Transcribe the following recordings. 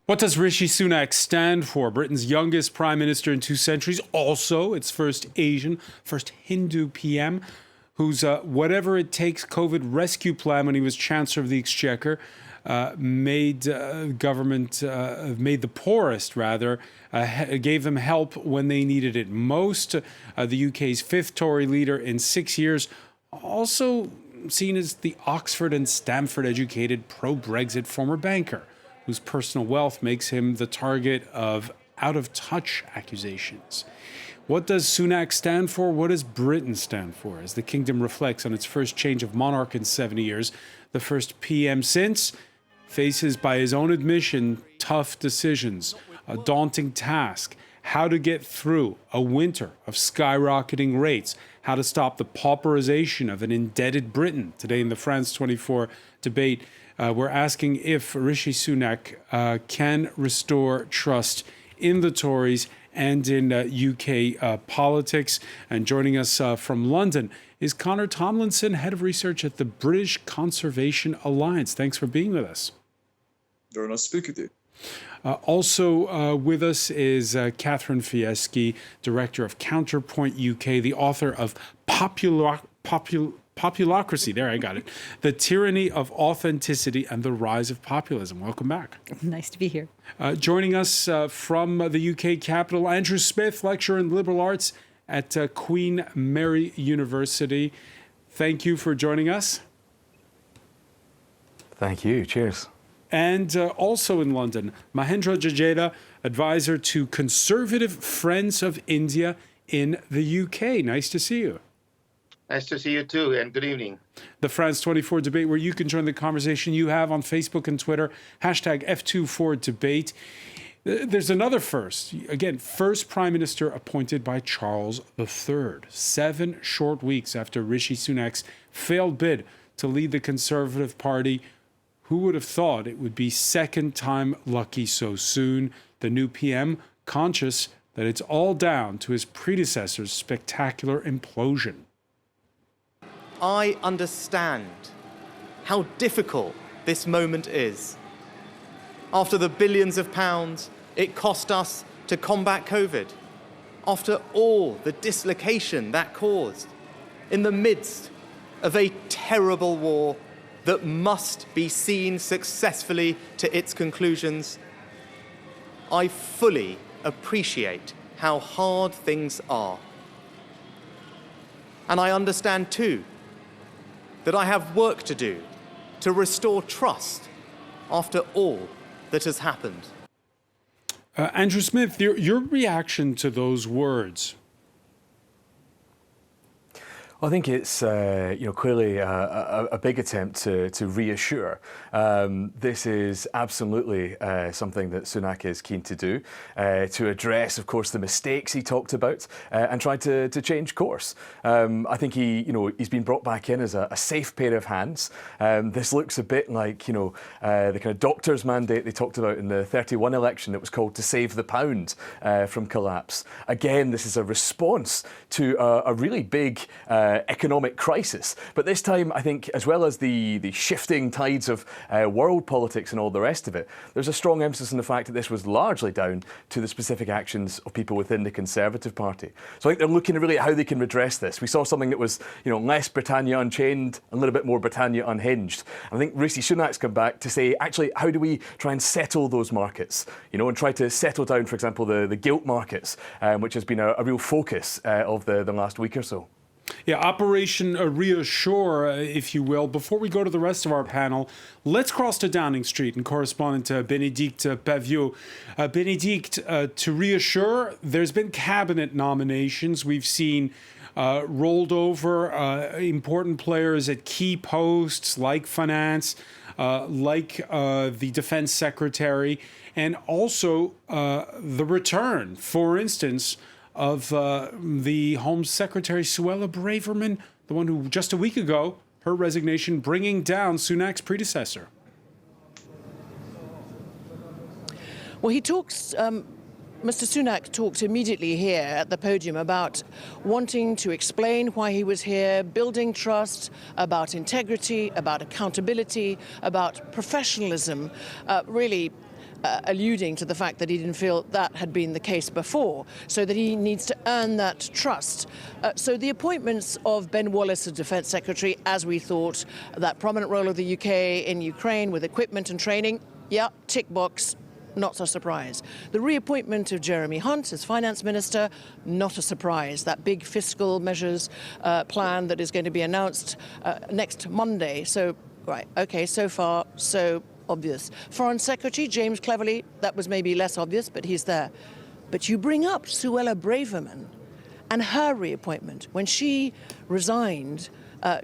What does Rishi Sunak stand for? Britain's youngest prime minister in 2 centuries, also its first Asian, first Hindu PM, whose whatever it takes COVID rescue plan when he was Chancellor of the Exchequer made the poorest, rather, gave them help when they needed it most. The UK's 5th Tory leader in 6 years, also seen as the Oxford and Stamford educated pro-Brexit former banker, whose personal wealth makes him the target of out-of-touch accusations. What does Sunak stand for? What does Britain stand for? As the kingdom reflects on its first change of monarch in 70 years, the first PM since faces, by his own admission, tough decisions, a daunting task, how to get through a winter of skyrocketing rates, how to stop the pauperization of an indebted Britain. Today in the France 24 debate, we're asking if Rishi Sunak can restore trust in the Tories and in UK politics. And joining us from London is Connor Tomlinson, Head of Research at the British Conservation Alliance. Thanks for being with us. Very nice to speak with you. Also with us is Catherine Fieschi, Director of Counterpoint UK, the author of Populocracy, there I got it, The Tyranny of Authenticity and the Rise of Populism. Welcome back. Nice to be here. Joining us from the UK capital, Andrew Smith, lecturer in liberal arts at Queen Mary University. Thank you for joining us. Thank you. Cheers. And also in London, Mahendra Jajeda, advisor to Conservative Friends of India in the UK. Nice to see you. Nice to see you too, and good evening. The France 24 debate, where you can join the conversation you have on Facebook and Twitter, hashtag F24debate. There's another first. Again, first prime minister appointed by Charles III, 7 short weeks after Rishi Sunak's failed bid to lead the Conservative Party. Who would have thought it would be second time lucky so soon? The new PM, conscious that it's all down to his predecessor's spectacular implosion. I understand how difficult this moment is. After the billions of pounds it cost us to combat COVID, after all the dislocation that caused, in the midst of a terrible war that must be seen successfully to its conclusions, I fully appreciate how hard things are. And I understand too that I have work to do to restore trust after all that has happened. Andrew Smith, your reaction to those words? I think it's clearly a big attempt to reassure. This is absolutely something that Sunak is keen to do, to address, of course, the mistakes he talked about and try to change course. I think he's been brought back in as a safe pair of hands. This looks a bit like the kind of doctor's mandate they talked about in the 31 election that was called to save the pound from collapse. Again, this is a response to a really big economic crisis. But this time, I think, as well as the shifting tides of world politics and all the rest of it, there's a strong emphasis on the fact that this was largely down to the specific actions of people within the Conservative Party. So I think they're looking really at how they can redress this. We saw something that was, less Britannia Unchained, a little bit more Britannia Unhinged. And I think Rishi Sunak's come back to say, actually, how do we try and settle those markets? And try to settle down, for example, the gilt markets, which has been a real focus of the last week or so. Yeah, Operation Reassure, if you will. Before we go to the rest of our panel, let's cross to Downing Street and correspondent Bénédicte Paviot. Bénédicte, to reassure, there's been cabinet nominations. We've seen rolled over important players at key posts like finance, like the defense secretary, and also the return, for instance, of the Home Secretary Suella Braverman, the one who just a week ago, her resignation bringing down Sunak's predecessor. Well, he talks, Mr. Sunak talked immediately here at the podium about wanting to explain why he was here, building trust, about integrity, about accountability, about professionalism, really alluding to the fact that he didn't feel that had been the case before, so that he needs to earn that trust. So the appointments of Ben Wallace as Defence Secretary, as we thought, that prominent role of the UK in Ukraine with equipment and training, yeah, tick box. Not a surprise. The reappointment of Jeremy Hunt as Finance Minister, not a surprise. That big fiscal measures plan that is going to be announced next Monday. So, right, okay, so far, so obvious. Foreign Secretary James Cleverly, that was maybe less obvious, but he's there. But you bring up Suella Braverman and her reappointment when she resigned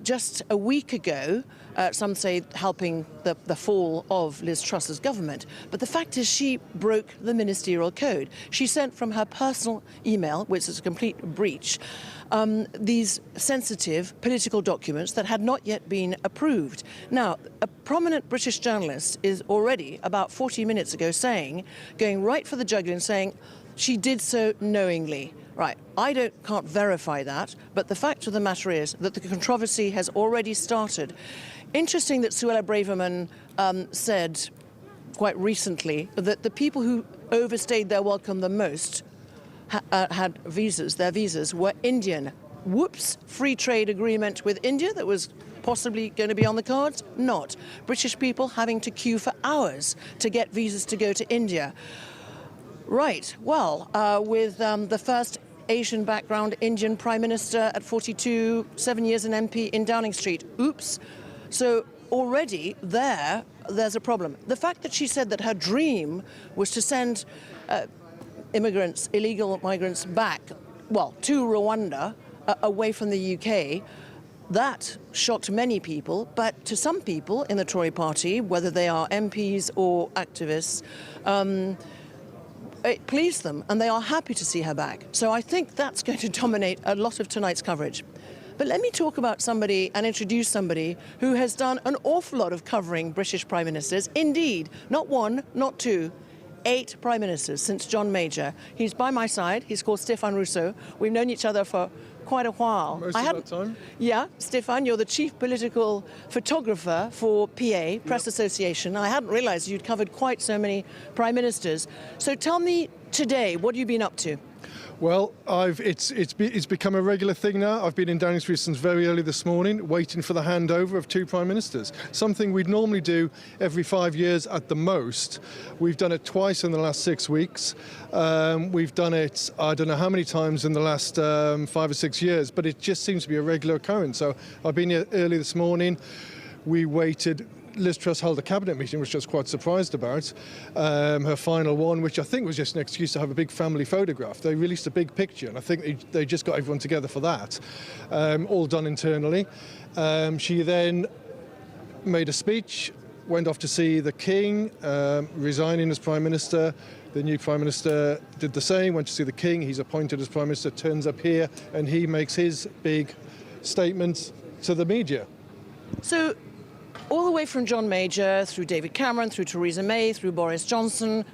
just a week ago, some say helping the fall of Liz Truss's government. But the fact is she broke the ministerial code. She sent from her personal email, which is a complete breach, these sensitive political documents that had not yet been approved. Now, a prominent British journalist is already, about 40 minutes ago, going right for the jugular and saying she did so knowingly. Right, I can't verify that, but the fact of the matter is that the controversy has already started. Interesting that Suella Braverman said quite recently that the people who overstayed their welcome the most had visas. Their visas were Indian. Whoops, free trade agreement with India that was possibly going to be on the cards? Not. British people having to queue for hours to get visas to go to India. Right, well, with the first Asian background Indian Prime Minister at 42, 7 years an MP in Downing Street. Oops. So already there's a problem. The fact that she said that her dream was to send immigrants, illegal migrants back, well, to Rwanda, away from the UK, that shocked many people, but to some people in the Tory party, whether they are MPs or activists, it pleased them, and they are happy to see her back. So I think that's going to dominate a lot of tonight's coverage. But let me talk about somebody and introduce somebody who has done an awful lot of covering British Prime Ministers. Indeed, not one, not two, 8 Prime Ministers since John Major. He's by my side. He's called Stéphane Rousseau. We've known each other for quite a while. Most of that time? Yeah, Stéphane, you're the chief political photographer for PA, Press Association. I hadn't realised you'd covered quite so many Prime Ministers. So tell me today, what have you been up to? Well, it's become a regular thing now. I've been in Downing Street since very early this morning, waiting for the handover of 2 Prime Ministers. Something we'd normally do every 5 years at the most. We've done it twice in the last 6 weeks. We've done it, I don't know how many times in the last 5 or 6 years, but it just seems to be a regular occurrence. So I've been here early this morning. We waited. Liz Truss held a cabinet meeting, which I was quite surprised about. Her final one, which I think was just an excuse to have a big family photograph. They released a big picture, and I think they just got everyone together for that, all done internally. She then made a speech, went off to see the King, resigning as Prime Minister. The new Prime Minister did the same, went to see the King. He's appointed as Prime Minister, turns up here, and he makes his big statement to the media. So, all the way from John Major, through David Cameron, through Theresa May, through Boris Johnson,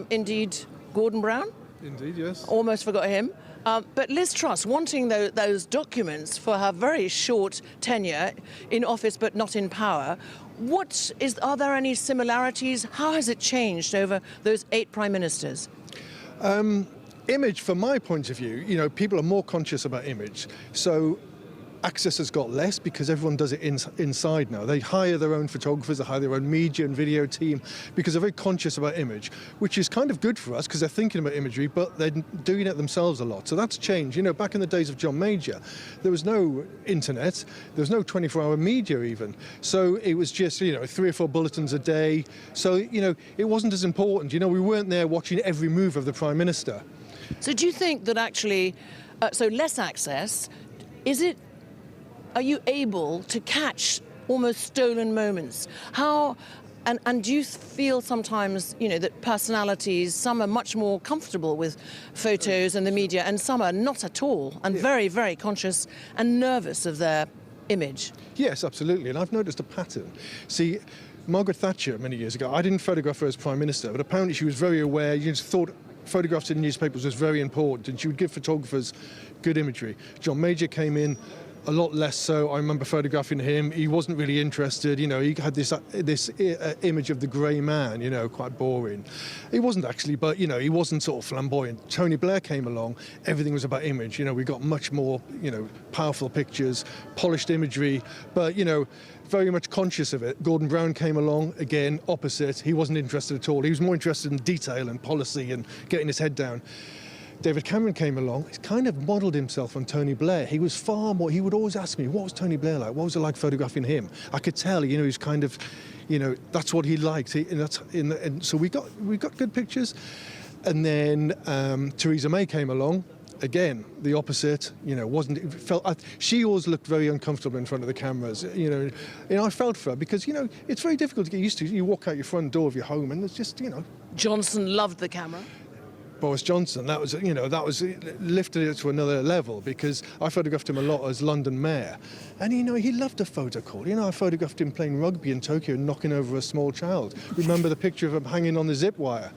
indeed Gordon Brown? Indeed, yes. Almost forgot him. But Liz Truss wanting those documents for her very short tenure in office but not in power. Are there any similarities? How has it changed over those 8 Prime Ministers? Image, from my point of view, people are more conscious about image. So access has got less because everyone does it inside now. They hire their own photographers, they hire their own media and video team because they're very conscious about image, which is kind of good for us because they're thinking about imagery, but they're doing it themselves a lot. So that's changed. Back in the days of John Major, there was no internet, there was no 24-hour media even. So it was just, 3 or 4 bulletins a day. So, it wasn't as important. We weren't there watching every move of the Prime Minister. So do you think that actually, so less access, are you able to catch almost stolen moments? And do you feel sometimes, that personalities, some are much more comfortable with photos and the media, and some are not at all, and very, very conscious and nervous of their image? Yes, absolutely. And I've noticed a pattern. See, Margaret Thatcher many years ago, I didn't photograph her as Prime Minister, but apparently she was very aware. You just thought photographs in newspapers was very important, and she would give photographers good imagery. John Major came in, a lot less so. I remember photographing him. He wasn't really interested. You know, he had this image of the grey man, you know, quite boring. He wasn't actually, but, you know, he wasn't sort of flamboyant. Tony Blair came along. Everything was about image. You know, we got much more, you know, powerful pictures, polished imagery, but, you know, very much conscious of it. Gordon Brown came along, again, opposite. He wasn't interested at all. He was more interested in detail and policy and getting his head down. David Cameron came along. He kind of modelled himself on Tony Blair. He was far more. He would always ask me, "What was Tony Blair like? What was it like photographing him?" I could tell, you know, he's kind of, you know, that's what he liked. And so we got good pictures. And then Theresa May came along. Again, the opposite. You know, she always looked very uncomfortable in front of the cameras. You know, I felt for her because, you know, it's very difficult to get used to. You walk out your front door of your home, and it's just, you know. Johnson loved the camera. Boris Johnson, that was lifted it to another level, because I photographed him a lot as London mayor, and, you know, he loved a photo call. You know, I photographed him playing rugby in Tokyo and knocking over a small child. Remember the picture of him hanging on the zip wire?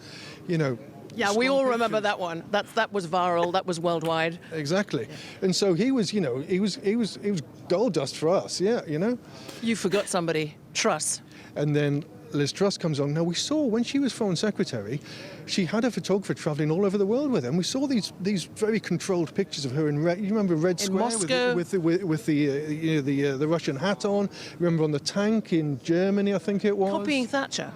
You know. Yeah, we all remember that one. That was viral. That was worldwide. Exactly, and so he was, you know, he was gold dust for us. Yeah, you know. You forgot somebody, Truss. And then Liz Truss comes on. Now, we saw when she was Foreign Secretary, she had a photographer travelling all over the world with her. And we saw these very controlled pictures of her in red. You remember Red Square Moscow. with the Russian hat on. Remember on the tank in Germany, I think it was. Copying Thatcher.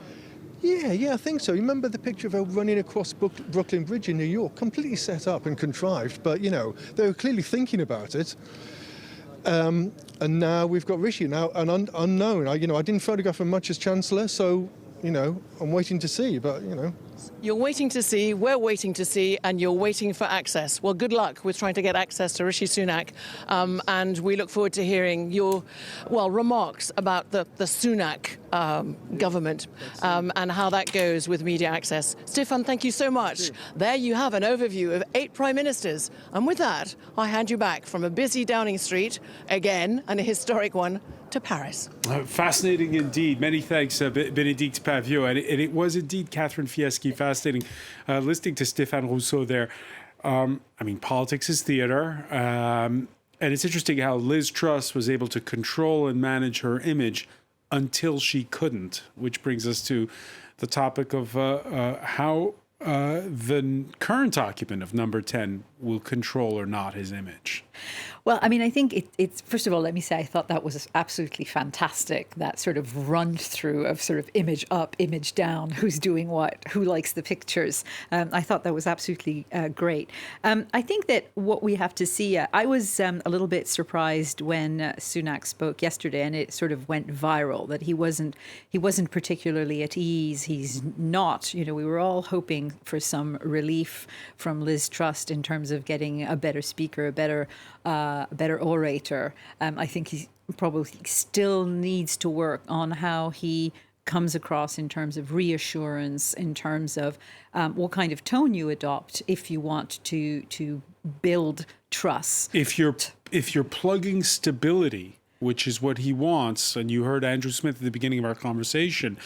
Yeah, I think so. You remember the picture of her running across Brooklyn Bridge in New York, completely set up and contrived, but, you know, they were clearly thinking about it. And now we've got Rishi, now an unknown. I didn't photograph him much as Chancellor, so, you know, I'm waiting to see, but, you know. You're waiting to see, we're waiting to see, and you're waiting for access. Well, good luck with trying to get access to Rishi Sunak, and we look forward to hearing your, remarks about the Sunak government and how that goes with media access. Stefan, thank you so much. There you have an overview of 8 prime ministers, and with that, I hand you back from a busy Downing Street, again, and a historic one, to Paris. Fascinating indeed. Many thanks, Bénédicte Paviot. And it was indeed, Catherine Fieschi, fascinating listening to Stéphane Rousseau there. I mean, politics is theater. And it's interesting how Liz Truss was able to control and manage her image until she couldn't, which brings us to the topic of how the current occupant of number 10 will control or not his image. Well, I mean, I think it's first of all, let me say, I thought that was absolutely fantastic, that sort of run through of sort of image up, image down, who's doing what, who likes the pictures. I thought that was absolutely great. I think that what we have to see, I was a little bit surprised when Sunak spoke yesterday, and it sort of went viral, that he wasn't particularly at ease. He's not, you know, we were all hoping for some relief from Liz Truss in terms of getting a better speaker, a better orator. I think he probably still needs to work on how he comes across in terms of reassurance, in terms of what kind of tone you adopt if you want to build trust. If you're plugging stability, which is what he wants, and you heard Andrew Smith at the beginning of our conversation,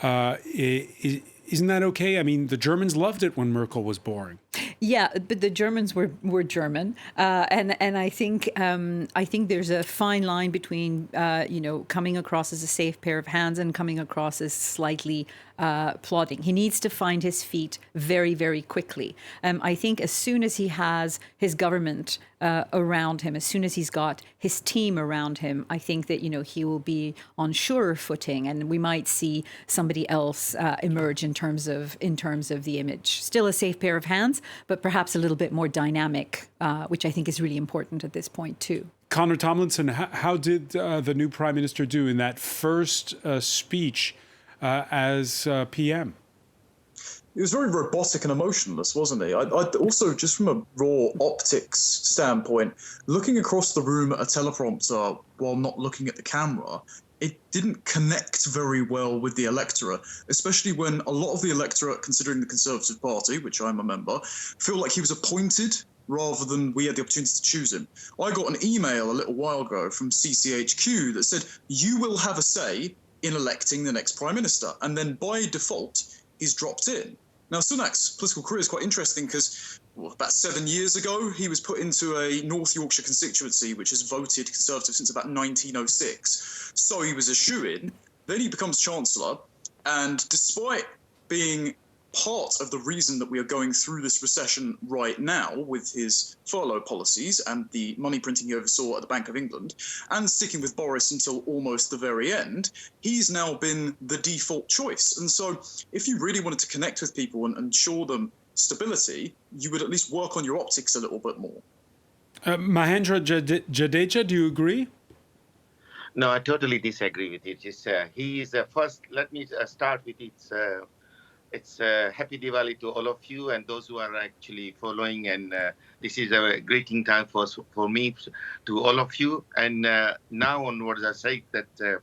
isn't that okay? I mean, the Germans loved it when Merkel was boring. Yeah, but the Germans were German, and I think there's a fine line between coming across as a safe pair of hands and coming across as slightly plodding. He needs to find his feet very, very quickly. I think as soon as he has his government around him, as soon as he's got his team around him, I think that he will be on surer footing, and we might see somebody else emerge in terms of the image. Still a safe pair of hands, but perhaps a little bit more dynamic, which I think is really important at this point too. Conor Tomlinson, how did the new Prime Minister do in that first speech as PM? He was very robotic and emotionless, wasn't he? I also, just from a raw optics standpoint, looking across the room at a teleprompter while not looking at the camera, it didn't connect very well with the electorate, especially when a lot of the electorate, considering the Conservative Party, which I'm a member, feel like he was appointed rather than we had the opportunity to choose him. I got an email a little while ago from CCHQ that said, you will have a say in electing the next Prime Minister. And then by default, he's dropped in. Now, Sunak's political career is quite interesting because about 7 years ago, he was put into a North Yorkshire constituency, which has voted Conservative since about 1906. So he was a shoo-in. Then he becomes Chancellor. And despite being part of the reason that we are going through this recession right now with his furlough policies and the money printing he oversaw at the Bank of England, and sticking with Boris until almost the very end, he's now been the default choice. And so if you really wanted to connect with people and show them stability, you would at least work on your optics a little bit more. Mahendra Jadeja, do you agree? No, I totally disagree with it. He is first. Let me start with it's happy Diwali to all of you and those who are actually following. And this is a greeting time for me to all of you. And now onwards, I say that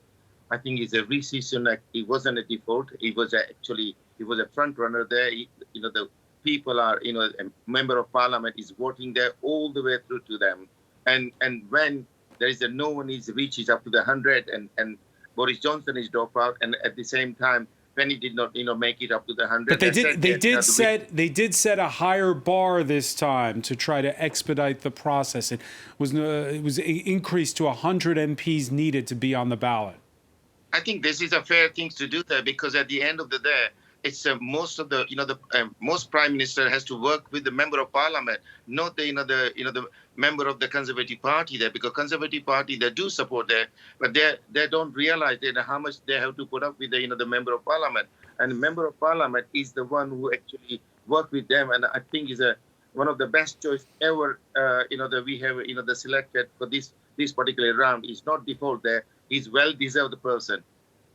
I think it's a Rishi Sunak. He wasn't a default. He was a front runner there. The people are, a member of parliament is voting there all the way through to them. And when there is no one reaches up to the 100 and Boris Johnson is dropped out, and at the same time, Penny did not, make it up to the 100. But they did set a higher bar this time to try to expedite the process. It was increased to 100 MPs needed to be on the ballot. I think this is a fair thing to do there, because at the end of the day, it's most of the most prime minister has to work with the member of parliament, not the member of the Conservative Party there, because Conservative Party they do support there, but they don't realize how much they have to put up with the member of parliament, and the member of parliament is the one who actually work with them, and I think is one of the best choice ever. That we have the selected for this particular round is not default there. He's well deserved person.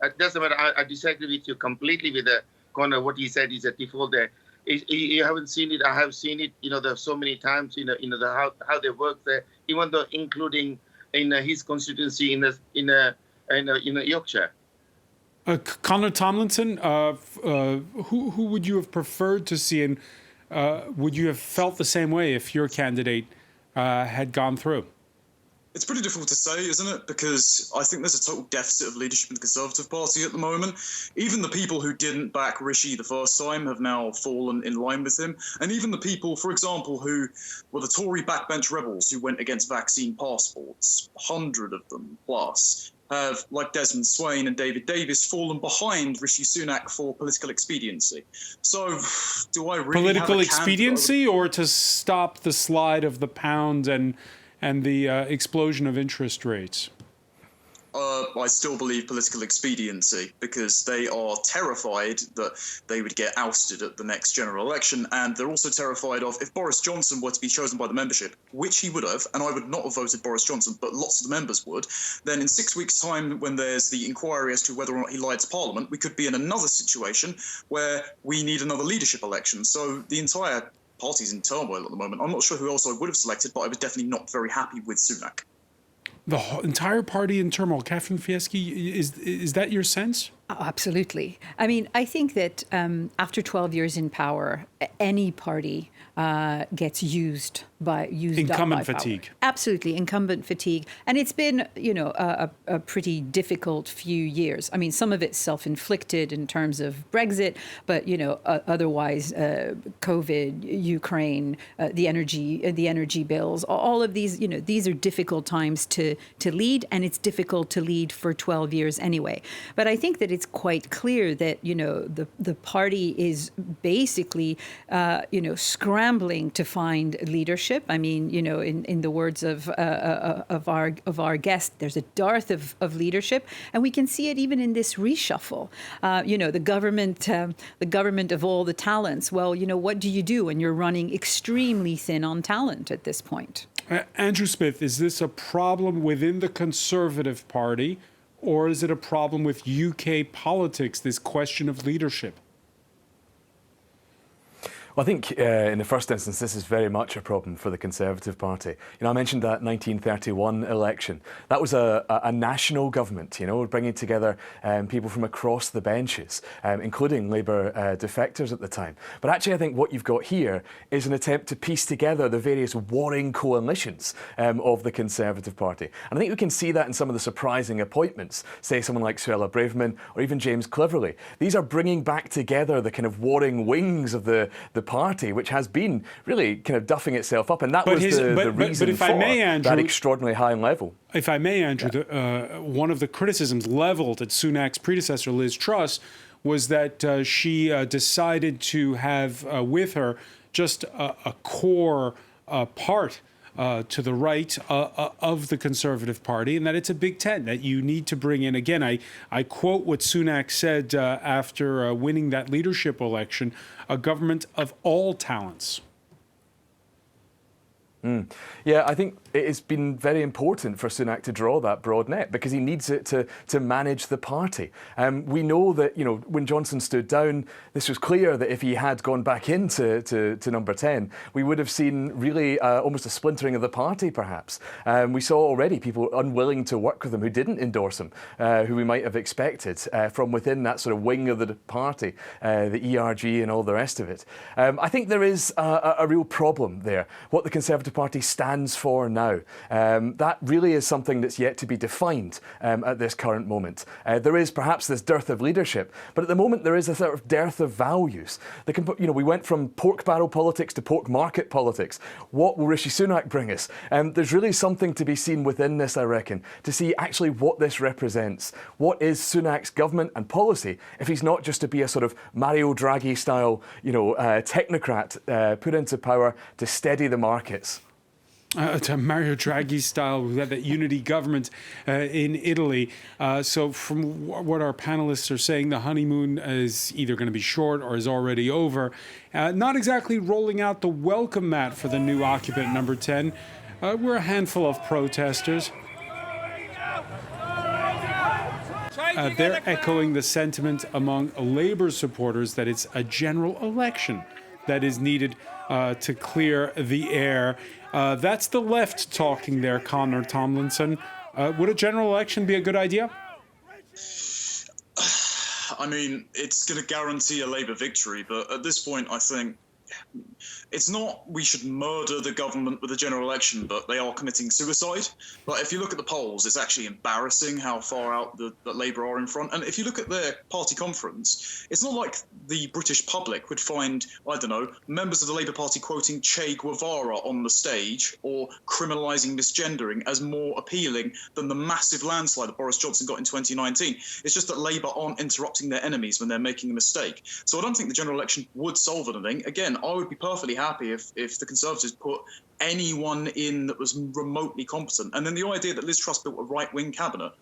It doesn't matter. I disagree with you completely with Connor. What he said is a default there. You haven't seen it. I have seen it. There's so many times. How they work there. Even though including in his constituency in Yorkshire. Connor Tomlinson, who would you have preferred to see, and would you have felt the same way if your candidate had gone through? It's pretty difficult to say, isn't it? Because I think there's a total deficit of leadership in the Conservative Party at the moment. Even the people who didn't back Rishi the first time have now fallen in line with him. And even the people, for example, who were the Tory backbench rebels who went against vaccine passports, 100 of them plus, have, like Desmond Swayne and David Davis, fallen behind Rishi Sunak for political expediency. So, do I really political expediency, or to stop the slide of the pound and the explosion of interest rates? I still believe political expediency, because they are terrified that they would get ousted at the next general election, and they're also terrified of, if Boris Johnson were to be chosen by the membership, which he would have, and I would not have voted Boris Johnson, but lots of the members would, then in 6 weeks' time, when there's the inquiry as to whether or not he lied to Parliament, we could be in another situation where we need another leadership election. So the entire party's in turmoil at the moment. I'm not sure who else I would have selected, but I was definitely not very happy with Sunak. The entire party in turmoil. Catherine Fieschi, is that your sense? Oh, absolutely. I mean, I think that after 12 years in power, any party gets used incumbent fatigue. Power. Absolutely, incumbent fatigue, and it's been a pretty difficult few years. I mean, some of it's self-inflicted in terms of Brexit, but otherwise, COVID, Ukraine, the energy bills, all of these. These are difficult times to lead, and it's difficult to lead for 12 years anyway. But I think that it's quite clear that the party is basically scrambling to find leadership. I mean, in the words of our guest, there's a dearth of leadership, and we can see it even in this reshuffle. The government of all the talents. Well, what do you do when you're running extremely thin on talent at this point? Andrew Smith, is this a problem within the Conservative Party, or is it a problem with UK politics, this question of leadership? Well, I think in the first instance, this is very much a problem for the Conservative Party. I mentioned that 1931 election. That was a national government, bringing together people from across the benches, including Labour defectors at the time. But actually, I think what you've got here is an attempt to piece together the various warring coalitions of the Conservative Party. And I think we can see that in some of the surprising appointments, say someone like Suella Braverman or even James Cleverly. These are bringing back together the kind of warring wings of the the party, which has been really kind of duffing itself up, and that But was his- the but reason if for I may, Andrew, that extraordinarily high level. If I may, Andrew, one of the criticisms leveled at Sunak's predecessor, Liz Truss, was that she decided to have with her just a core part to the right of the Conservative Party, and that it's a big tent that you need to bring in. Again, I quote what Sunak said after winning that leadership election, a government of all talents. Yeah, I think it's been very important for Sunak to draw that broad net because he needs it to manage the party. We know that, you know, when Johnson stood down, this was clear that if he had gone back into number 10, we would have seen really almost a splintering of the party, perhaps. We saw already people unwilling to work with him who didn't endorse him, who we might have expected from within that sort of wing of the party, the ERG and all the rest of it. I think there is a real problem there. What the Conservative Party stands for now. That really is something that's yet to be defined at this current moment. There is perhaps this dearth of leadership, but at the moment there is a sort of dearth of values. We went from pork barrel politics to pork market politics. What will Rishi Sunak bring us? There's really something to be seen within this, I reckon, to see actually what this represents. What is Sunak's government and policy if he's not just to be a sort of Mario Draghi style, technocrat put into power to steady the markets? To Mario Draghi style, we had that unity government in Italy. So from what our panelists are saying, the honeymoon is either going to be short or is already over. Not exactly rolling out the welcome mat for the new occupant, number 10. We're a handful of protesters. They're echoing the sentiment among Labour supporters that it's a general election that is needed to clear the air. That's the left talking there, Connor Tomlinson. Would a general election be a good idea? I mean, it's going to guarantee a Labour victory, but at this point, I think it's not we should murder the government with a general election, but they are committing suicide. But if you look at the polls, it's actually embarrassing how far out that Labour are in front. And if you look at their party conference, it's not like the British public would find, I don't know, members of the Labour Party quoting Che Guevara on the stage or criminalising misgendering as more appealing than the massive landslide that Boris Johnson got in 2019. It's just that Labour aren't interrupting their enemies when they're making a mistake. So I don't think the general election would solve anything. Again, I would be perfectly happy if the Conservatives put anyone in that was remotely competent. And then the idea that Liz Truss built a right-wing cabinet,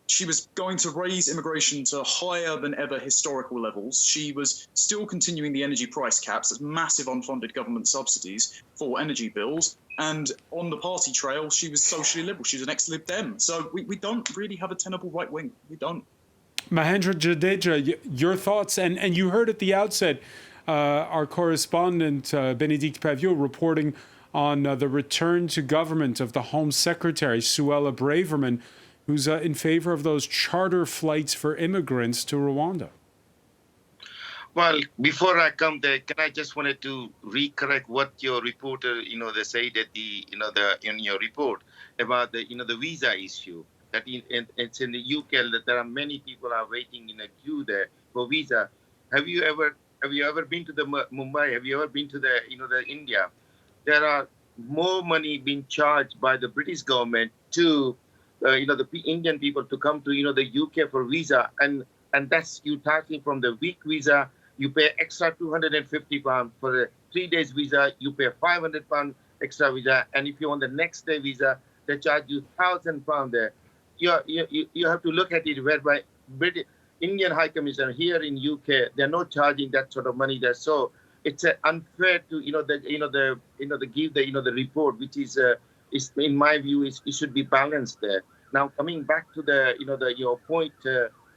she was going to raise immigration to higher than ever historical levels. She was still continuing the energy price caps, that's massive unfunded government subsidies for energy bills. And on the party trail, she was socially liberal. She was an ex-Lib Dem. So we don't really have a tenable right wing. We don't. Mahendra Jadeja, your thoughts? And you heard at the outset, our correspondent, Bénédicte Paviot, reporting on the return to government of the Home Secretary, Suella Braverman, who's in favor of those charter flights for immigrants to Rwanda. Well, before I come there, can I just wanted to recorrect what your reporter, they said at in your report about the visa issue. That it's in the UK that there are many people are waiting in a queue there for visa. Have you ever been to the Mumbai? Have you ever been to the India? There are more money being charged by the British government to the Indian people to come to the UK for visa, and that's you starting from the week visa. You pay extra £250 for the 3 days visa. You pay £500 extra visa, and if you want the next day visa, they charge you £1,000 there. You have to look at it whereby Indian High Commissioner here in UK, they're not charging that sort of money there. So it's unfair to give the report, which is in my view it should be balanced there. Now coming back to your point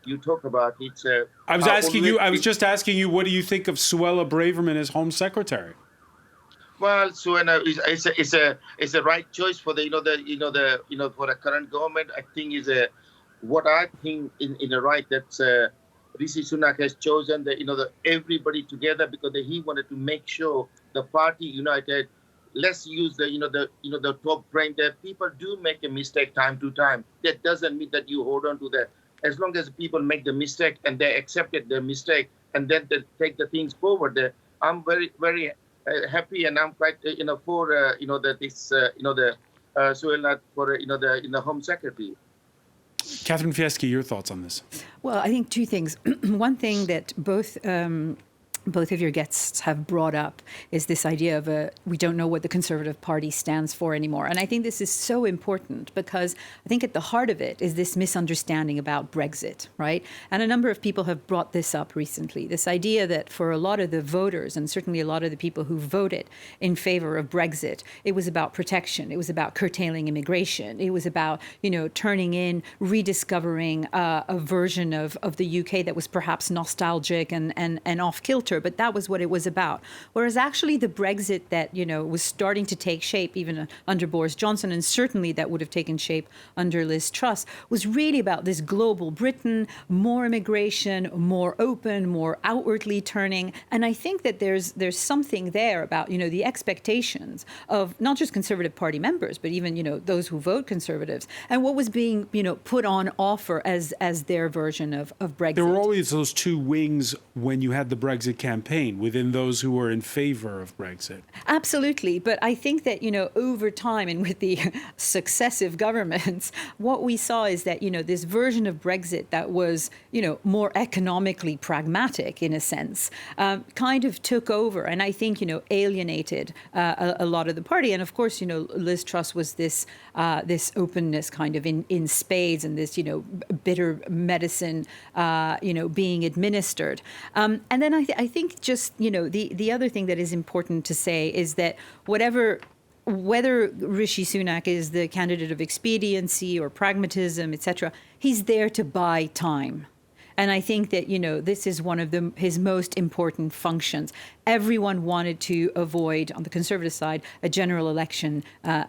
you talk about, it's. I was just asking you, what do you think of Suella Braverman as Home Secretary? Well, so it's a right choice for for the current government. I think what I think in the right that Rishi Sunak has chosen everybody together because he wanted to make sure the party united. Let's use the top brain that people do make a mistake time to time. That doesn't mean that you hold on to that. As long as people make the mistake and they accepted their mistake and then they take the things forward there, I'm very happy, and I'm quite for that this the Sunak for the Home Secretary. Catherine Fieschi, your thoughts on this? Well, I think two things. One thing that both of your guests have brought up is this idea of we don't know what the Conservative Party stands for anymore. And I think this is so important because I think at the heart of it is this misunderstanding about Brexit, right? And a number of people have brought this up recently, this idea that for a lot of the voters, and certainly a lot of the people who voted in favor of Brexit, it was about protection. It was about curtailing immigration. It was about, turning in, rediscovering a version of the UK that was perhaps nostalgic and off-kilter. But that was what it was about. Whereas actually the Brexit that, was starting to take shape even under Boris Johnson, and certainly that would have taken shape under Liz Truss, was really about this global Britain, more immigration, more open, more outwardly turning. And I think that there's something there about, the expectations of not just Conservative Party members, but even, those who vote Conservatives, and what was being, put on offer as their version of Brexit. There were always those two wings when you had the Brexit campaign within those who were in favor of Brexit. Absolutely. But I think that, over time and with the successive governments, what we saw is that, this version of Brexit that was, more economically pragmatic in a sense, kind of took over and I think, alienated a lot of the party. And of course, Liz Truss was this openness kind of in spades and this, bitter medicine, being administered. And then I think just, the other thing that is important to say is that whether Rishi Sunak is the candidate of expediency or pragmatism, etc., he's there to buy time. And I think that, this is one of his most important functions. Everyone wanted to avoid, on the Conservative side, a general election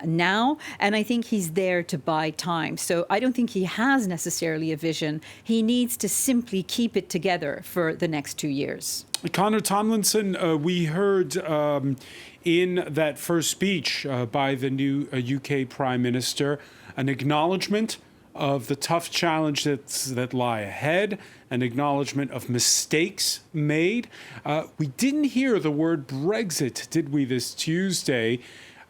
now. And I think he's there to buy time. So I don't think he has necessarily a vision. He needs to simply keep it together for the next 2 years. Conor Tomlinson, we heard in that first speech by the new UK Prime Minister an acknowledgement of the tough challenge that lie ahead, an acknowledgement of mistakes made. We didn't hear the word Brexit, did we, this Tuesday?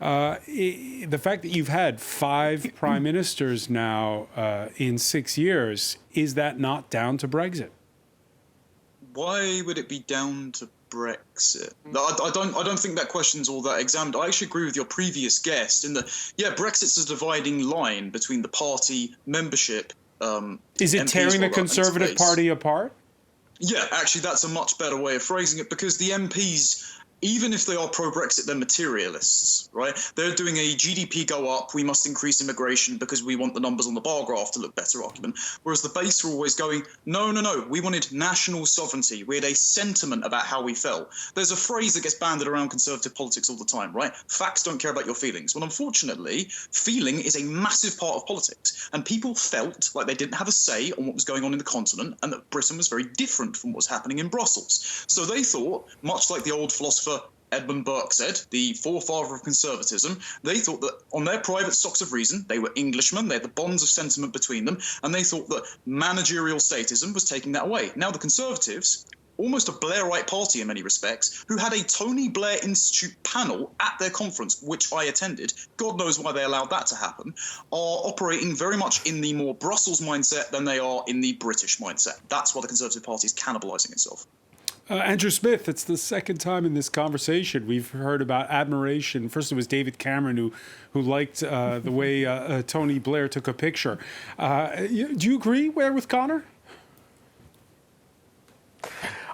The fact that you've had 5 prime ministers now in 6 years, is that not down to Brexit? Why would it be down to Brexit? I don't think that question's all that examined. I actually agree with your previous guest in that, Brexit's a dividing line between the party membership. Is it tearing the Conservative Party apart? Yeah, actually, that's a much better way of phrasing it, because the MPs, even if they are pro-Brexit, they're materialists, right? They're doing a GDP go up, we must increase immigration because we want the numbers on the bar graph to look better argument. Whereas the base are always going, no, we wanted national sovereignty. We had a sentiment about how we felt. There's a phrase that gets banded around Conservative politics all the time, right? Facts don't care about your feelings. Well, unfortunately, feeling is a massive part of politics. And people felt like they didn't have a say on what was going on in the continent and that Britain was very different from what was happening in Brussels. So they thought, much like the old philosopher Edmund Burke said, the forefather of conservatism, they thought that on their private stocks of reason, they were Englishmen, they had the bonds of sentiment between them, and they thought that managerial statism was taking that away. Now the Conservatives, almost a Blairite party in many respects, who had a Tony Blair Institute panel at their conference, which I attended, God knows why they allowed that to happen, are operating very much in the more Brussels mindset than they are in the British mindset. That's why the Conservative Party is cannibalising itself. Andrew Smith, it's the second time in this conversation we've heard about admiration. First it was David Cameron who liked the way Tony Blair took a picture. Do you agree with Conor?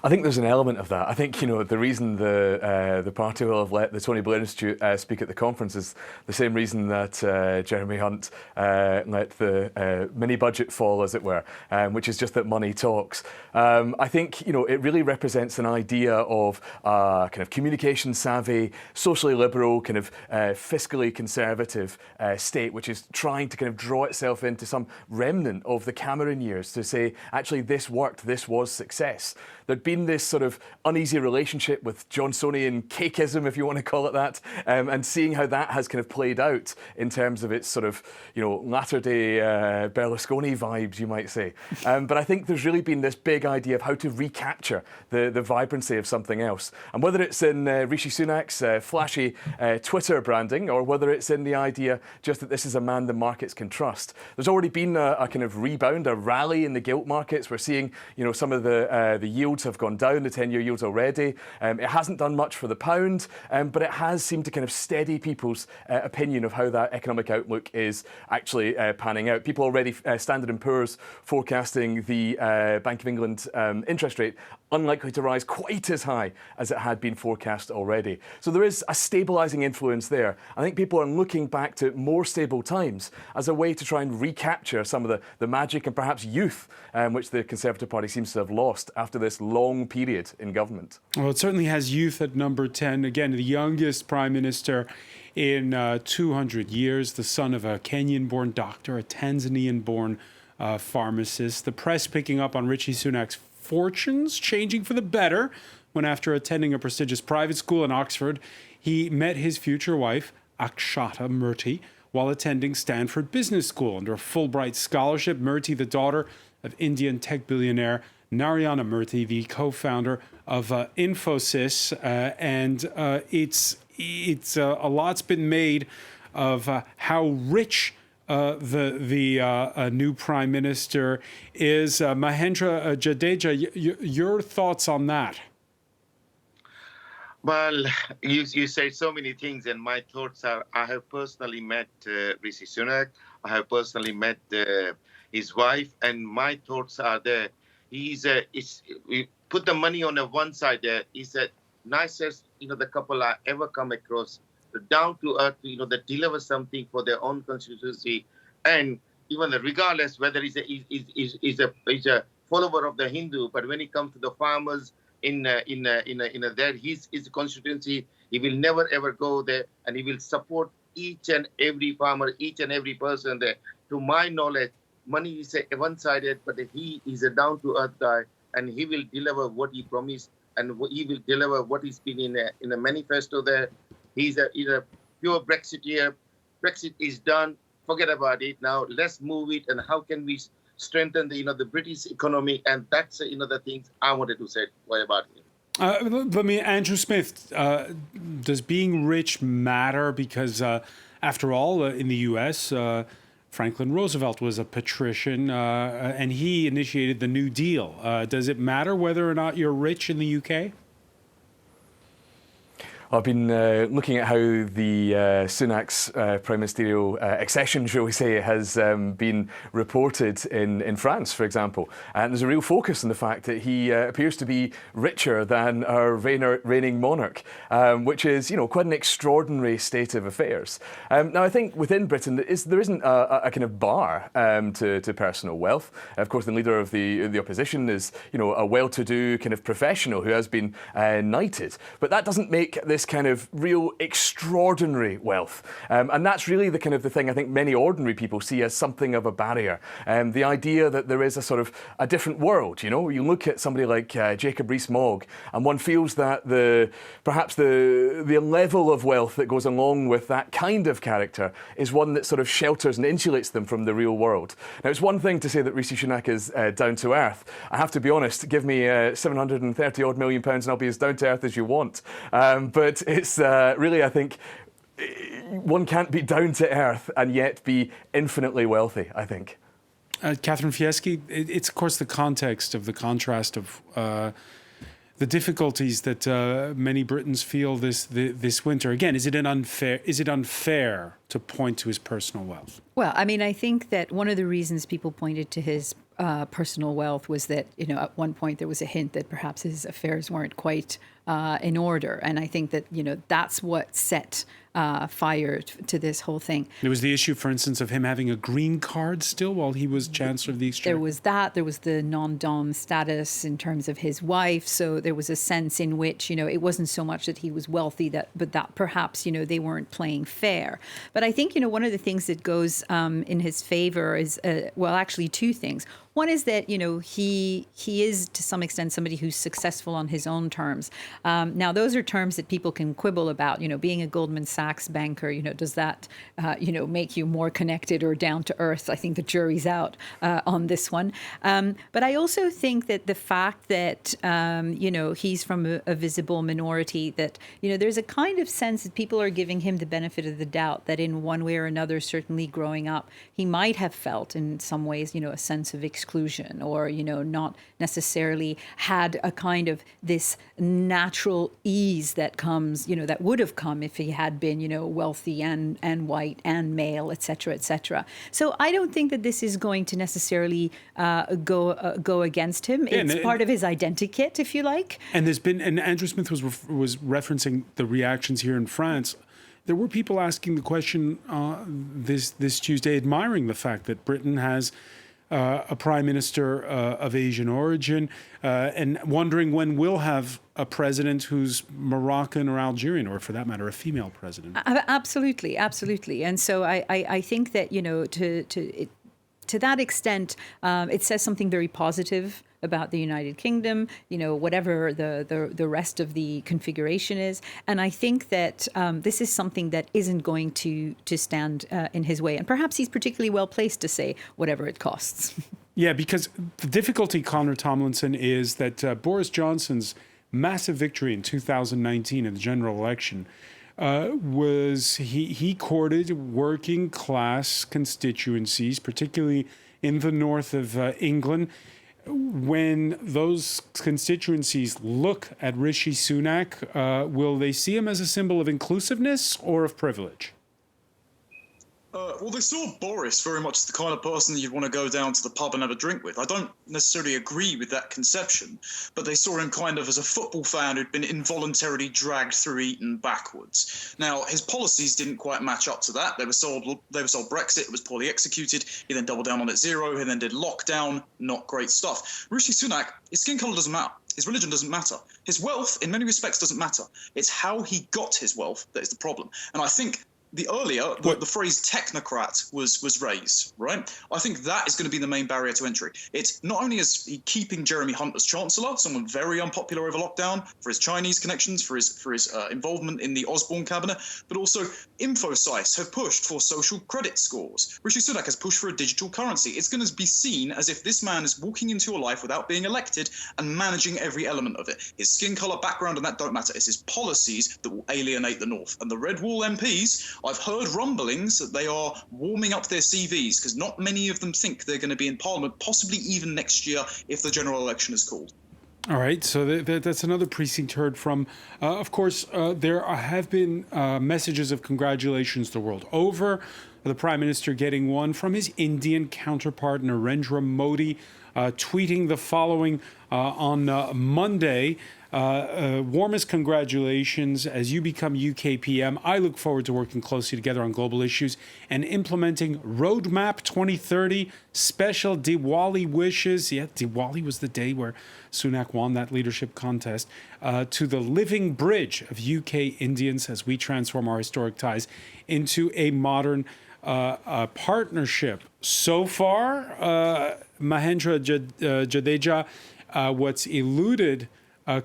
I think there's an element of that. I think, the reason the party will have let the Tony Blair Institute speak at the conference is the same reason that Jeremy Hunt let the mini-budget fall, as it were, which is just that money talks. I think, it really represents an idea of kind of communication-savvy, socially liberal, kind of fiscally conservative state, which is trying to kind of draw itself into some remnant of the Cameron years to say, actually, this worked, this was success. there'd been this sort of uneasy relationship with Johnsonian cakeism, if you want to call it that, and seeing how that has kind of played out in terms of its sort of, latter-day Berlusconi vibes, you might say. But I think there's really been this big idea of how to recapture the vibrancy of something else. And whether it's in Rishi Sunak's flashy Twitter branding, or whether it's in the idea just that this is a man the markets can trust. There's already been a kind of rebound, a rally in the gilt markets. We're seeing, some of the yields have gone down, the 10-year yields already. It hasn't done much for the pound, but it has seemed to kind of steady people's opinion of how that economic outlook is actually panning out. People already, Standard & Poor's forecasting the Bank of England interest rate unlikely to rise quite as high as it had been forecast already. So there is a stabilising influence there. I think people are looking back to more stable times as a way to try and recapture some of the magic and perhaps youth which the Conservative Party seems to have lost after this long period in government. Well, it certainly has youth at number 10. Again, the youngest Prime Minister in 200 years, the son of a Kenyan-born doctor, a Tanzanian-born pharmacist. The press picking up on Rishi Sunak's fortunes changing for the better when, after attending a prestigious private school in Oxford, he met his future wife, Akshata Murthy, while attending Stanford Business School under a Fulbright scholarship. Murthy, the daughter of Indian tech billionaire Narayana Murthy, the co-founder of Infosys, and it's a lot's been made of how rich the new Prime Minister is. Mahendra Jadeja, your thoughts on that? Well, you say so many things, and my thoughts are, I have personally met Rishi Sunak. I have personally met his wife, and my thoughts are there. We put the money on the one side there. He's the nicest, the couple I ever come across. Down to earth, that deliver something for their own constituency, and even regardless whether he's a follower of the Hindu, but when it comes to the farmers in his constituency, he will never ever go there, and he will support each and every farmer, each and every person there. To my knowledge, money is one-sided, but he is a down-to-earth guy, and he will deliver what he promised, and he will deliver what he's been in a manifesto there. He's a pure Brexiteer. Brexit is done. Forget about it now. Let's move it. And how can we strengthen the British economy? And that's the things I wanted to say about him. Let me, Andrew Smith, does being rich matter? Because after all, in the U.S., Franklin Roosevelt was a patrician, and he initiated the New Deal. Does it matter whether or not you're rich in the U.K.? I've been looking at how the Sunak's prime ministerial accession, shall we say, has been reported in France, for example. And there's a real focus on the fact that he appears to be richer than our reigning monarch, which is, quite an extraordinary state of affairs. Now, I think within Britain, there isn't a kind of bar to personal wealth. Of course, the leader of the opposition is, a well-to-do kind of professional who has been knighted. But that doesn't make this kind of real extraordinary wealth. And that's really the kind of the thing I think many ordinary people see as something of a barrier. The idea that there is a sort of a different world, You look at somebody like Jacob Rees-Mogg, and one feels that perhaps the level of wealth that goes along with that kind of character is one that sort of shelters and insulates them from the real world. Now, it's one thing to say that Rishi Sunak is down to earth. I have to be honest, give me 730 odd million pounds and I'll be as down to earth as you want. But it's really, I think, one can't be down to earth and yet be infinitely wealthy, I think. Catherine Fieschi, it's of course the context of the contrast of the difficulties that many Britons feel this winter. Again, is it unfair to point to his personal wealth? Well, I mean, I think that one of the reasons people pointed to his personal wealth was that, at one point there was a hint that perhaps his affairs weren't quite in order. And I think that, that's what set fire to this whole thing. There was the issue, for instance, of him having a green card still while he was Chancellor of the Exchequer. There was that. There was the non-dom status in terms of his wife. So there was a sense in which, it wasn't so much that he was wealthy, but that perhaps, they weren't playing fair. But I think, one of the things that goes in his favor is, actually two things. One is that, he is to some extent somebody who's successful on his own terms. Now, those are terms that people can quibble about. Being a Goldman Sachs banker, does that, make you more connected or down to earth? I think the jury's out on this one. But I also think that the fact that, he's from a visible minority, that, there's a kind of sense that people are giving him the benefit of the doubt that in one way or another, certainly growing up, he might have felt in some ways, a sense of exclusion or, not necessarily had a kind of this natural ease that comes, that would have come if he had been, wealthy and white and male, et cetera, et cetera. So I don't think that this is going to necessarily go against him. It's part of his identikit, if you like. And Andrew Smith was referencing the reactions here in France. There were people asking the question this Tuesday, admiring the fact that Britain has a prime minister of Asian origin, and wondering when we'll have a president who's Moroccan or Algerian, or for that matter, a female president. Absolutely. And so I think that, to that extent, it says something very positive about the United Kingdom, whatever the rest of the configuration is. And I think that this is something that isn't going to stand in his way. And perhaps he's particularly well placed to say whatever it costs. Yeah, because the difficulty, Conor Tomlinson, is that Boris Johnson's massive victory in 2019 in the general election was he courted working class constituencies, particularly in the north of England. When those constituencies look at Rishi Sunak, will they see him as a symbol of inclusiveness or of privilege? Well, they saw Boris very much the kind of person that you'd want to go down to the pub and have a drink with. I don't necessarily agree with that conception, but they saw him kind of as a football fan who'd been involuntarily dragged through Eton backwards. Now, his policies didn't quite match up to that. They were sold Brexit. It was poorly executed. He then doubled down on it zero. He then did lockdown. Not great stuff. Rishi Sunak, his skin colour doesn't matter. His religion doesn't matter. His wealth, in many respects, doesn't matter. It's how he got his wealth that is the problem. And I think the phrase technocrat was raised, right? I think that is going to be the main barrier to entry. It's not only is he keeping Jeremy Hunt as Chancellor, someone very unpopular over lockdown, for his Chinese connections, for his involvement in the Osborne cabinet, but also InfoSites have pushed for social credit scores. Rishi Sunak has pushed for a digital currency. It's going to be seen as if this man is walking into a life without being elected and managing every element of it. His skin colour, background, and that don't matter. It's his policies that will alienate the North. And the Red Wall MPs, I've heard rumblings that they are warming up their CVs because not many of them think they're going to be in Parliament, possibly even next year if the general election is called. All right, so that's another precinct heard from. Of course, there have been messages of congratulations the world over. The Prime Minister getting one from his Indian counterpart, Narendra Modi, tweeting the following on Monday. Warmest congratulations as you become UK PM. I look forward to working closely together on global issues and implementing Roadmap 2030, special Diwali wishes. Yeah, Diwali was the day where Sunak won that leadership contest, to the living bridge of UK Indians as we transform our historic ties into a modern partnership. So far, Mahendra Jadeja, what's eluded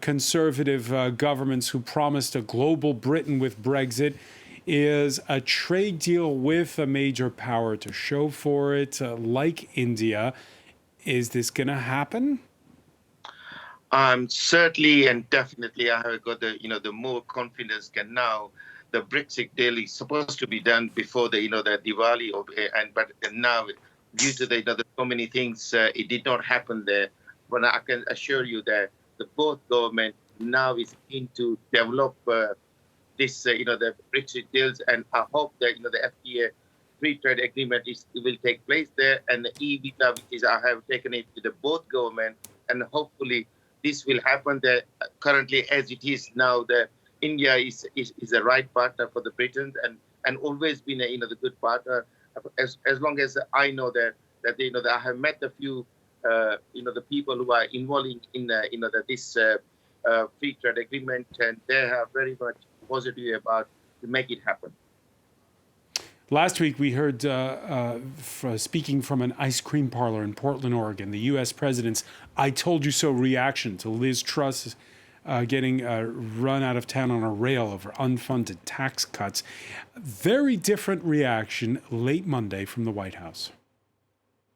conservative governments who promised a global Britain with Brexit is a trade deal with a major power to show for it, like India. Is this going to happen? Certainly and definitely, I have got the more confidence can now. The Brexit deal is supposed to be done before the Diwali, but now due to the so many things, it did not happen there. But I can assure you that both government now is keen to develop this, the Brexit deals, and I hope that the FTA free trade agreement will take place there, and the e-visa, which is I have taken it to the both government, and hopefully this will happen. There currently, as it is now, the India is the right partner for the Britain, and always been the good partner. As long as I know that I have met a few the people who are involved in this free trade agreement, and they are very much positive about to make it happen. Last week, we heard, speaking from an ice cream parlor in Portland, Oregon, the U.S. president's "I told you so" reaction to Liz Truss getting run out of town on a rail over unfunded tax cuts. Very different reaction late Monday from the White House.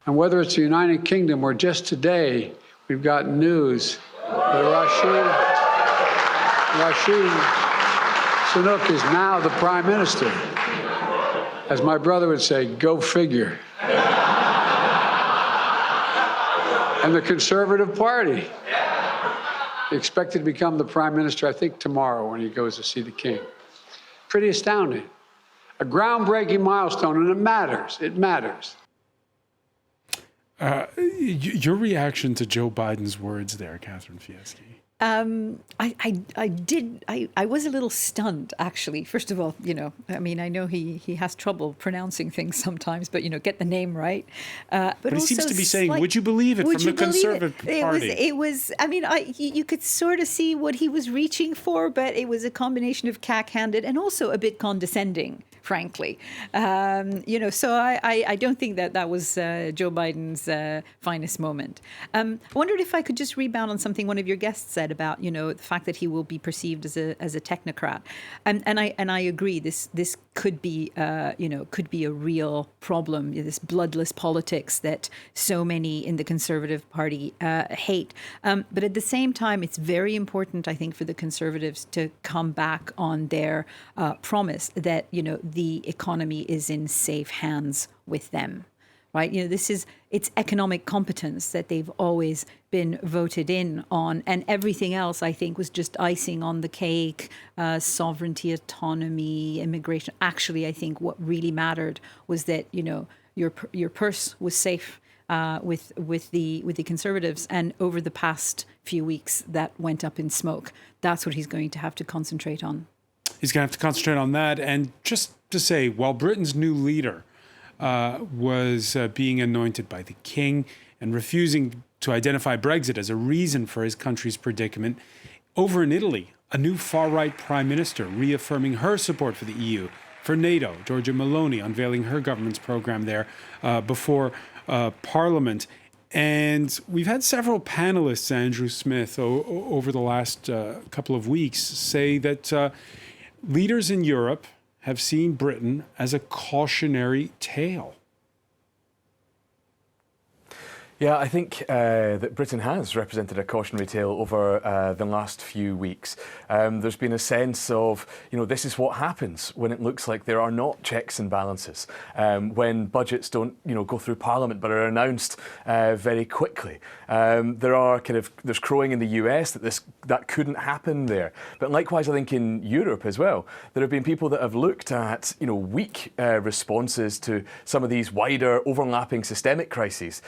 And whether it's the United Kingdom or just today, we've got news that Rishi Sunak is now the Prime Minister. As my brother would say, go figure. And the Conservative Party expected to become the Prime Minister, I think, tomorrow when he goes to see the King. Pretty astounding. A groundbreaking milestone, and it matters. It matters. Your reaction to Joe Biden's words there, Catherine Fieschi? I was a little stunned, actually. First of all, I know he has trouble pronouncing things sometimes, but, get the name right. But he seems to be saying, would you believe it, from the Conservative Party? You could sort of see what he was reaching for, but it was a combination of cack-handed and also a bit condescending, frankly. So I don't think that was Joe Biden's finest moment. I wondered if I could just rebound on something one of your guests said about, the fact that he will be perceived as a technocrat. And I agree, this could be a real problem, this bloodless politics that so many in the Conservative Party hate. But at the same time, it's very important, I think, for the Conservatives to come back on their promise that, the economy is in safe hands with them. Right? It's economic competence that they've always been voted in on. And everything else, I think, was just icing on the cake, sovereignty, autonomy, immigration. Actually, I think what really mattered was that, your purse was safe with the Conservatives. And over the past few weeks, that went up in smoke. That's what he's going to have to concentrate on. He's going to have to concentrate on that. And just to say, while Britain's new leader was being anointed by the King and refusing to identify Brexit as a reason for his country's predicament, over in Italy, a new far-right prime minister reaffirming her support for the EU, for NATO, Giorgia Meloni unveiling her government's program there before Parliament. And we've had several panelists, Andrew Smith, over the last couple of weeks say that leaders in Europe have seen Britain as a cautionary tale. Yeah, I think that Britain has represented a cautionary tale over the last few weeks. There's been a sense of, this is what happens when it looks like there are not checks and balances, when budgets don't, go through Parliament but are announced very quickly. There's crowing in the US that couldn't happen there. But likewise, I think in Europe as well, there have been people that have looked at, weak responses to some of these wider overlapping systemic crises.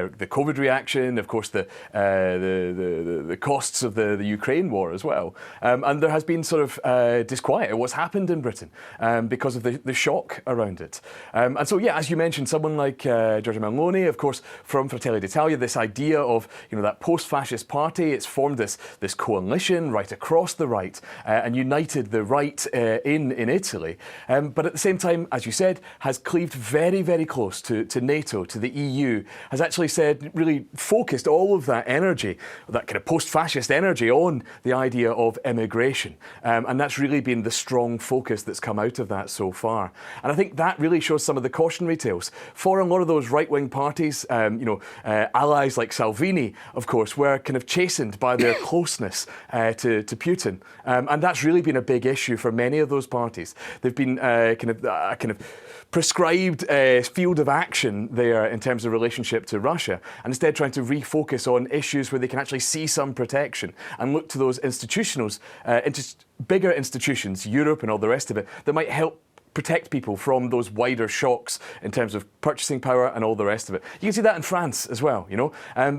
The COVID reaction, of course, the costs of the Ukraine war as well. And there has been sort of disquiet at what's happened in Britain because of the shock around it. And so, as you mentioned, someone like Giorgia Meloni, of course, from Fratelli d'Italia, this idea of, that post-fascist party, it's formed this coalition right across the right and united the right in Italy. But at the same time, as you said, has cleaved very, very close to NATO, to the EU, has actually said, really focused all of that energy, that kind of post-fascist energy, on the idea of immigration. And that's really been the strong focus that's come out of that so far. And I think that really shows some of the cautionary tales. For a lot of those right-wing parties, allies like Salvini, of course, were kind of chastened by their closeness to Putin. And that's really been a big issue for many of those parties. They've been kind of prescribed field of action there in terms of relationship to Russia, and instead trying to refocus on issues where they can actually see some protection and look to those bigger institutions, Europe and all the rest of it, that might help protect people from those wider shocks in terms of purchasing power and all the rest of it. You can see that in France as well,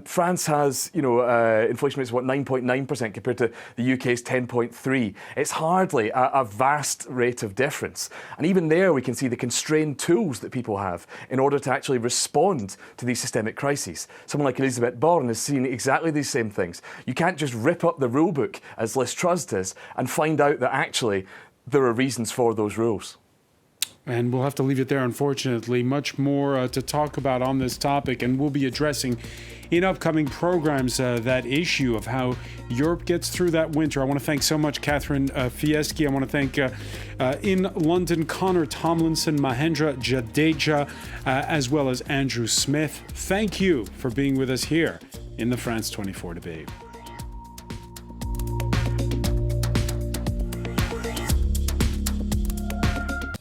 France has, inflation rates of 9.9% compared to the UK's 10.3%. It's hardly a vast rate of difference. And even there we can see the constrained tools that people have in order to actually respond to these systemic crises. Someone like Elisabeth Borne has seen exactly these same things. You can't just rip up the rule book, as Liz Truss does, and find out that actually there are reasons for those rules. And we'll have to leave it there, unfortunately. Much more to talk about on this topic, and we'll be addressing in upcoming programs that issue of how Europe gets through that winter. I want to thank so much Catherine Fieschi. I want to thank in London Connor Tomlinson, Mahendra Jadeja, as well as Andrew Smith. Thank you for being with us here in the France 24 debate.